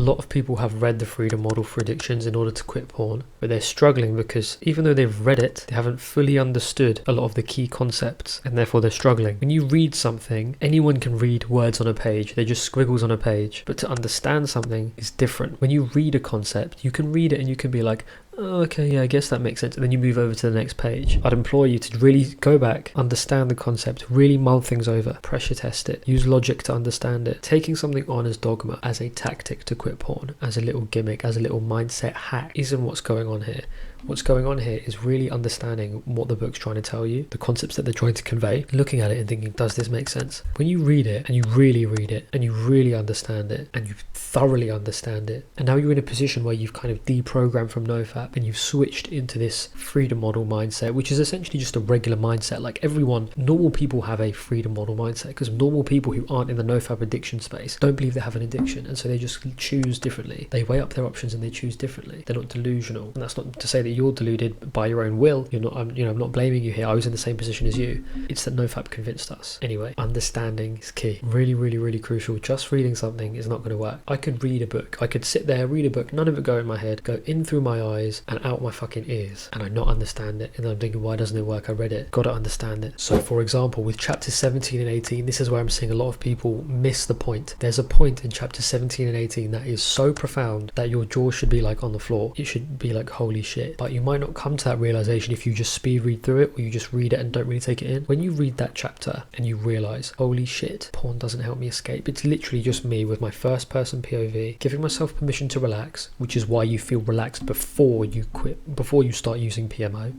lot of people have read the freedom model for addictions in order to quit porn, but they're struggling because even though they've read it, they haven't fully understood a lot of the key concepts, and therefore they're struggling. When you read something, anyone can read words on a page. They're just squiggles on a page. But to understand something is different. When you read a concept, you can read it and you can be like, oh, okay, yeah, I guess that makes sense. And then you move over to the next page. I'd implore you to really go back, understand the concept, really mull things over, pressure test it, use logic to understand it. Taking something on as dogma, as a tactic to quit porn, as a little gimmick, as a little mindset hack, isn't what's going on here. What's going on here is really understanding what the book's trying to tell you, the concepts that they're trying to convey, looking at it and thinking, does this make sense? When you read it and you really read it and you really understand it and you thoroughly understand it, and now you're in a position where you've kind of deprogrammed from NoFap and you've switched into this freedom model mindset, which is essentially just a regular mindset. Like everyone, normal people have a freedom model mindset, because normal people who aren't in the NoFap addiction space don't believe they have an addiction, and so they just choose differently. They weigh up their options and they choose differently. They're not delusional. And that's not to say that you're deluded by your own will. You're not. I'm not blaming you here. I was in the same position as you. It's that NoFap convinced us. Anyway, understanding is key. Really, really, really crucial. Just reading something is not going to work. I could read a book. I could sit there, read a book, none of it go in my head, go in through my eyes and out my fucking ears, and I not understand it. And I'm thinking, why doesn't it work? I read it. Got to understand it. So, for example, with chapters 17 and 18, this is where I'm seeing a lot of people miss the point. There's a point in chapters 17 and 18 that is so profound that your jaw should be like on the floor. It should be like, holy shit. But you might not come to that realization if you just speed read through it, or you just read it and don't really take it in. When you read that chapter and you realize, holy shit, porn doesn't help me escape. It's literally just me with my first person POV, giving myself permission to relax, which is why you feel relaxed before you quit, before you start using PMO.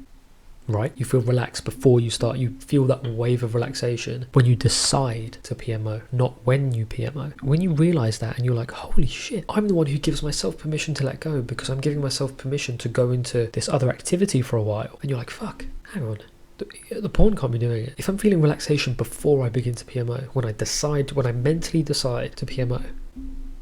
Right? You feel relaxed before you start. You feel that wave of relaxation when you decide to PMO, not when you PMO. When you realize that and you're like, holy shit, I'm the one who gives myself permission to let go, because I'm giving myself permission to go into this other activity for a while. And you're like, fuck, hang on. The porn can't be doing it. If I'm feeling relaxation before I begin to PMO, when I mentally decide to PMO,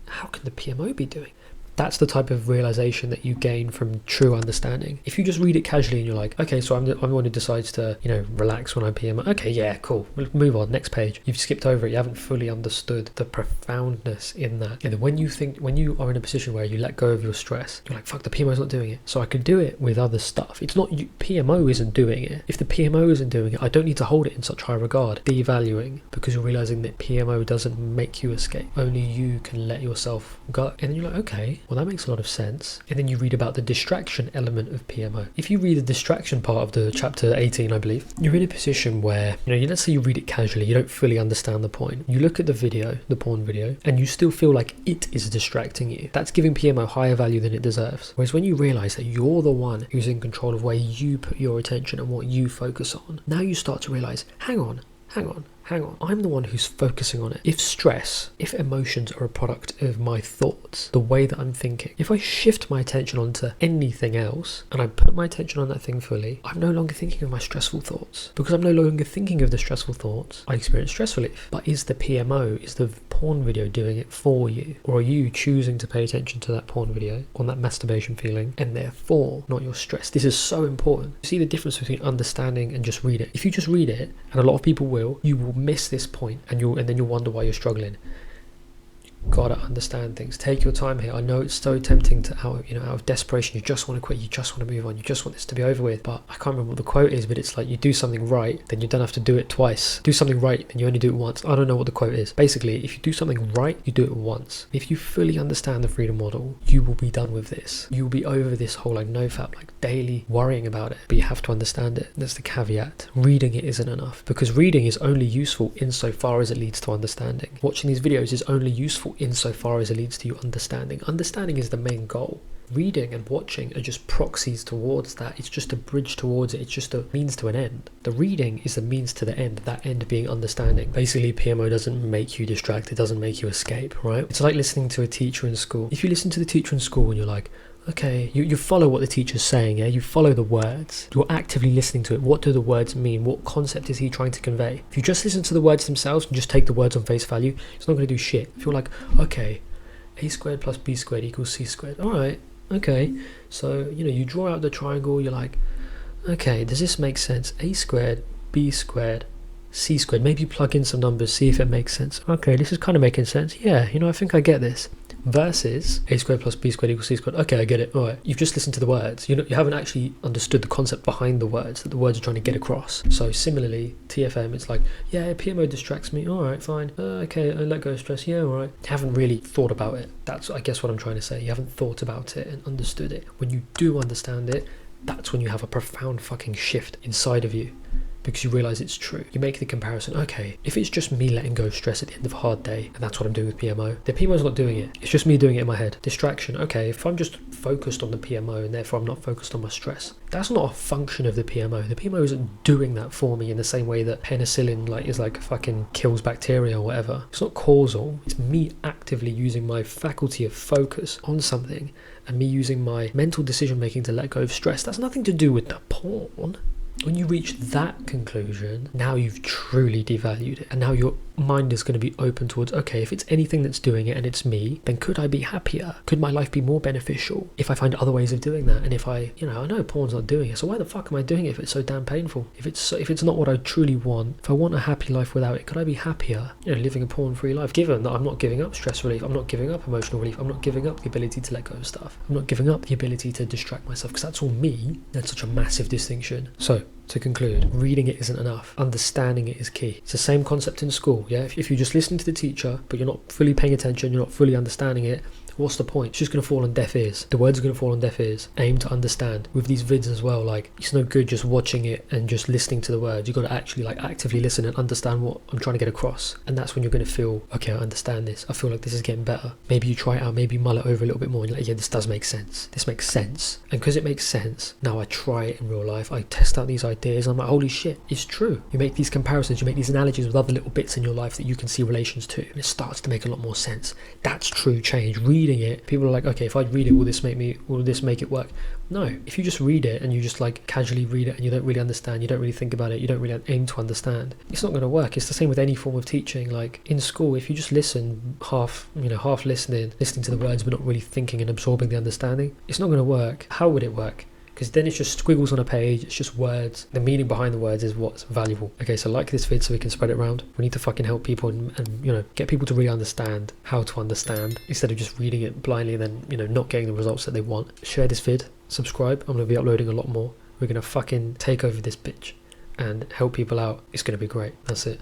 how can the PMO be doing? That's the type of realization that you gain from true understanding. If you just read it casually and you're like, okay, so I'm the one who decides to, relax when I PM. Okay, yeah, cool. We'll move on. Next page. You've skipped over it. You haven't fully understood the profoundness in that. And then when you are in a position where you let go of your stress, you're like, fuck, the PMO's not doing it. So I could do it with other stuff. It's not PMO isn't doing it. If the PMO isn't doing it, I don't need to hold it in such high regard. Devaluing, because you're realizing that PMO doesn't make you escape. Only you can let yourself go. And then you're like, okay, well, that makes a lot of sense. And then you read about the distraction element of PMO. If you read the distraction part of the chapter 18, I believe, you're in a position where, let's say you read it casually, you don't fully understand the point. You look at the video, the porn video, and you still feel like it is distracting you. That's giving PMO higher value than it deserves. Whereas when you realize that you're the one who's in control of where you put your attention and what you focus on, now you start to realize, hang on, I'm the one who's focusing on it. If emotions are a product of my thoughts, the way that I'm thinking, if I shift my attention onto anything else and I put my attention on that thing fully, I'm no longer thinking of my stressful thoughts. Because I'm no longer thinking of the stressful thoughts, I experience stress relief. But is the PMO, is the porn video doing it for you? Or are you choosing to pay attention to that porn video, on that masturbation feeling, and therefore not your stress? This is so important. You see the difference between understanding and just read it. If you just read it, and a lot of people will, you will miss this point, and then you'll wonder why you're struggling. You gotta understand things. Take your time here. I know it's so tempting to out of desperation, you just want to quit, you just want to move on, you just want this to be over with. But I can't remember what the quote is, but it's like, you do something right, then you don't have to do it twice. Do something right, and you only do it once. I don't know what the quote is. Basically, if you do something right, you do it once. If you fully understand the freedom model, you will be done with this. You will be over this whole NoFap, daily worrying about it. But you have to understand it. That's the caveat. Reading it isn't enough, because reading is only useful insofar as it leads to understanding. Watching these videos is only useful insofar as it leads to you understanding. Understanding is the main goal. Reading and watching are just proxies towards that. It's just a bridge towards it. It's just a means to an end. The reading is the means to the end, that end being understanding. Basically, PMO doesn't make you distract. It doesn't make you escape, right? It's like listening to a teacher in school. If you listen to the teacher in school and you're like, okay, you follow what the teacher's saying, yeah? You follow the words. You're actively listening to it. What do the words mean? What concept is he trying to convey? If you just listen to the words themselves and just take the words on face value, it's not going to do shit. If you're like, okay, a squared plus b squared equals c squared. All right, okay. So, you draw out the triangle. You're like, okay, does this make sense? A squared, b squared, c squared. Maybe you plug in some numbers, see if it makes sense. Okay, this is kind of making sense. Yeah, I think I get this. versus a squared plus b squared equals c squared. Okay, I get it. All right, you've just listened to the words. You haven't actually understood the concept behind the words that the words are trying to get across. So similarly, TFM, it's like, yeah, PMO distracts me. All right, fine. Okay, I let go of stress. Yeah, all right. You haven't really thought about it. That's, I guess, what I'm trying to say. You haven't thought about it and understood it. When you do understand it, that's when you have a profound fucking shift inside of you, because you realize it's true. You make the comparison, okay, if it's just me letting go of stress at the end of a hard day, and that's what I'm doing with PMO, the PMO's not doing it. It's just me doing it in my head. Distraction, okay, if I'm just focused on the PMO and therefore I'm not focused on my stress, that's not a function of the PMO. The PMO isn't doing that for me in the same way that penicillin is fucking kills bacteria or whatever. It's not causal. It's me actively using my faculty of focus on something and me using my mental decision making to let go of stress. That's nothing to do with the porn. When you reach that conclusion, now you've truly devalued it, and now your mind is going to be open towards, okay, if it's anything that's doing it and it's me, then could I be happier? Could my life be more beneficial if I find other ways of doing that? And if I know porn's not doing it, so why the fuck am I doing it if it's so damn painful? If it's not what I truly want, if I want a happy life without it, could I be happier living a porn-free life, given that I'm not giving up stress relief, I'm not giving up emotional relief, I'm not giving up the ability to let go of stuff, I'm not giving up the ability to distract myself, because that's all me. That's such a massive distinction. So to conclude, reading it isn't enough. Understanding it is key. It's the same concept in school, yeah? If you're just listening to the teacher, but you're not fully paying attention, you're not fully understanding it, what's the point? It's just going to fall on deaf ears. The words are going to fall on deaf ears. Aim to understand. With these vids as well, it's no good just watching it and just listening to the words. You've got to actually actively listen and understand what I'm trying to get across. And that's when you're going to feel, okay, I understand this. I feel like this is getting better. Maybe you try it out, maybe you mull it over a little bit more, and you're like, yeah, this does make sense. This makes sense. And because it makes sense, now I try it in real life. I test out these ideas. I'm like, holy shit, it's true. You make these comparisons, you make these analogies with other little bits in your life that you can see relations to, and it starts to make a lot more sense. That's true change. Reading it, people are like, okay, if I read it, will this make it work? No. If you just read it and you just casually read it and you don't really understand, you don't really think about it, you don't really aim to understand, it's not going to work. It's the same with any form of teaching. In school, if you just listen, half listening to the words but not really thinking and absorbing the understanding, it's not going to work. How would it work? Because then it's just squiggles on a page, it's just words. The meaning behind the words is what's valuable. Okay, so like this vid so we can spread it around. We need to fucking help people and get people to really understand how to understand, instead of just reading it blindly and then, not getting the results that they want. Share this vid, subscribe. I'm going to be uploading a lot more. We're going to fucking take over this bitch and help people out. It's going to be great. That's it.